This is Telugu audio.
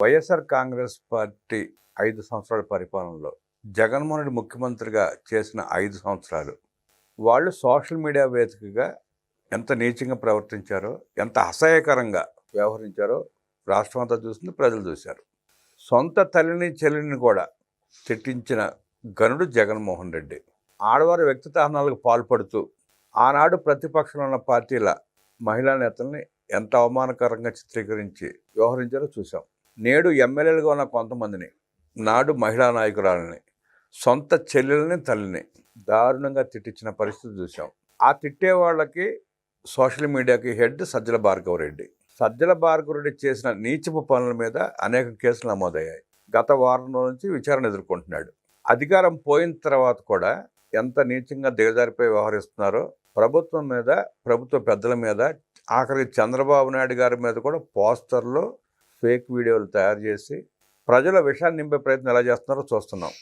వైఎస్ఆర్ కాంగ్రెస్ పార్టీ 5 సంవత్సరాల పరిపాలనలో జగన్మోహన్ రెడ్డి ముఖ్యమంత్రిగా చేసిన 5 సంవత్సరాలు వాళ్ళు సోషల్ మీడియా వేదికగా ఎంత నీచంగా ప్రవర్తించారో, ఎంత అసహ్యకరంగా వ్యవహరించారో రాష్ట్రం అంతా చూసింది, ప్రజలు చూశారు. సొంత తల్లిని చెల్లిని కూడా తిట్టించిన గనుడు జగన్మోహన్ రెడ్డి. ఆడవారి వ్యక్తిత్వహనాలకు పాల్పడుతూ ఆనాడు ప్రతిపక్షంలో ఉన్న పార్టీల మహిళా నేతల్ని ఎంత అవమానకరంగా చిత్రీకరించి వ్యవహరించారో చూసాం. నేడు ఎమ్మెల్యేలుగా ఉన్న కొంతమందిని, నాడు మహిళా నాయకురాలని, సొంత చెల్లెలని తల్లిని దారుణంగా తిట్టించిన పరిస్థితి చూసాం. ఆ తిట్టే వాళ్ళకి సోషల్ మీడియాకి హెడ్ సజ్జల భార్గవరెడ్డి. సజ్జల భార్గవరెడ్డి చేసిన నీచపు పనుల మీద అనేక కేసులు నమోదయ్యాయి. గత వారం నుంచి విచారణ ఎదుర్కొంటున్నాడు. అధికారం పోయిన తర్వాత కూడా ఎంత నీచంగా దిగజారిపోయి వ్యవహరిస్తున్నారో ప్రభుత్వం మీద, ప్రభుత్వ పెద్దల మీద, ఆఖరికి చంద్రబాబు నాయుడు గారి మీద కూడా పోస్టర్లు, ఫేక్ వీడియోలు తయారు చేసి ప్రజల విషయాన్ని నింపే ప్రయత్నం ఎలా చేస్తున్నారో చూస్తున్నాం.